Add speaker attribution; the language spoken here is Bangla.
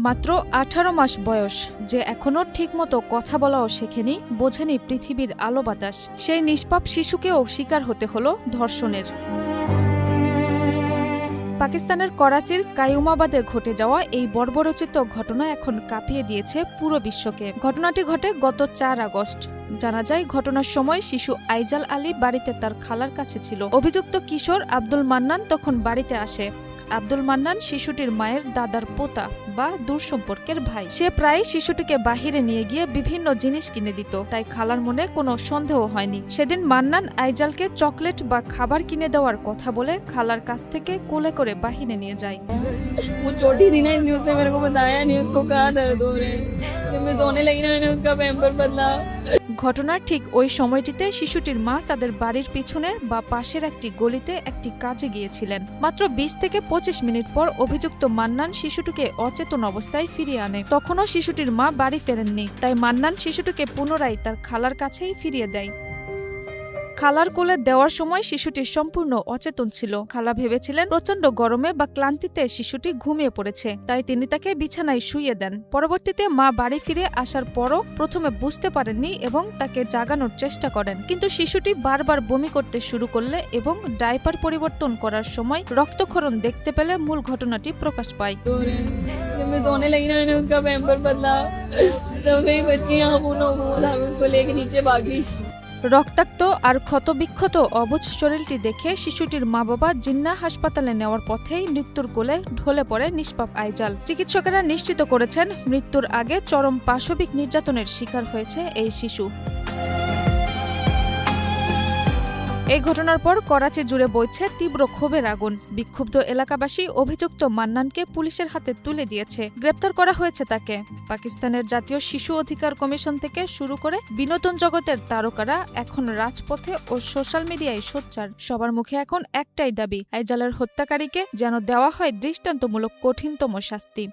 Speaker 1: মাত্র 18 মাস বয়স, যে এখনো ঠিকমতো কথা বলাও শেখেনি, বোঝেনি পৃথিবীর আলো বাতাস, সেই নিষ্পাপ শিশুকেও শিকার হতে হলো ধর্ষণের। পাকিস্তানের করাচির কায়ুমাবাদে ঘটে যাওয়া এই বর্বরোচিত ঘটনা এখন কাঁপিয়ে দিয়েছে পুরো বিশ্বকে। ঘটনাটি ঘটে গত 4 আগস্ট। জানা যায়, ঘটনার সময় শিশু আইজাল আলী বাড়িতে তার খালার কাছে ছিল। অভিযুক্ত কিশোর আব্দুল মান্নান তখন বাড়িতে আসে। আব্দুল মান্নান শিশুটির মায়ের দাদার পোতা বা দূর সম্পর্কের ভাই। সে প্রায় শিশুটিকে বাহিরে নিয়ে গিয়ে বিভিন্ন জিনিস কিনে দিত, তাই খালার মনে কোনো সন্দেহ হয়নি। সেদিন মান্নান আইজালকে চকলেট বা খাবার কিনে দেওয়ার কথা বলে খালার কাছ থেকে কোলে করে বাহিরে নিয়ে যায়। ঘটনার ঠিক ওই সময়টিতে শিশুটির মা তাদের বাড়ির পিছনের বা পাশের একটি গলিতে একটি কাজে গিয়েছিলেন। মাত্র 20 থেকে 25 মিনিট পর অভিযুক্ত মান্নান শিশুটিকে অচেতন অবস্থায় ফিরিয়ে আনে। তখনও শিশুটির মা বাড়ি ফেরেননি, তাই মান্নান শিশুটিকে পুনরায় তার খালার কাছেই ফিরিয়ে দেয়। খালার কোলে দেওয়ার সময় শিশুটি সম্পূর্ণ অচেতন ছিল। খালা ভেবেছিলেন প্রচন্ড গরমে বা ক্লান্তিতে শিশুটি ঘুমিয়ে পড়েছে, তাই তিনি তাকে বিছানায় শুইয়ে দেন। পরবর্তীতে মা বাড়ি ফিরে আসার পরও প্রথমে বুঝতে পারেননি এবং তাকে জাগানোর চেষ্টা করেন, কিন্তু শিশুটি বারবার বমি করতে শুরু করলে এবং ডাইপার পরিবর্তন করার সময় রক্তক্ষরণ দেখতে পেলে মূল ঘটনাটি প্রকাশ পায়। রক্তাক্ত আর ক্ষতবিক্ষত অবুঝ শরীরটি দেখে শিশুটির মা বাবা জিন্নাহ হাসপাতালে নেওয়ার পথেই মৃত্যুর কোলে ঢলে পড়ে নিষ্পাপ আইজাল। চিকিৎসকেরা নিশ্চিত করেছেন, মৃত্যুর আগে চরম পাশবিক নির্যাতনের শিকার হয়েছে এই শিশু। এই ঘটনার পর করাচি জুড়ে বইছে তীব্র ক্ষোভের আগুন। বিক্ষুব্ধ এলাকাবাসী অভিযুক্ত মান্নানকে পুলিশের হাতে তুলে দিয়েছে, গ্রেপ্তার করা হয়েছে তাকে। পাকিস্তানের জাতীয় শিশু অধিকার কমিশন থেকে শুরু করে বিনোদন জগতের তারকারা এখন রাজপথে ও সোশ্যাল মিডিয়ায় সোচ্চার। সবার মুখে এখন একটাই দাবি, আইজালের হত্যাকারীকে যেন দেওয়া হয় দৃষ্টান্তমূলক কঠিনতম শাস্তি।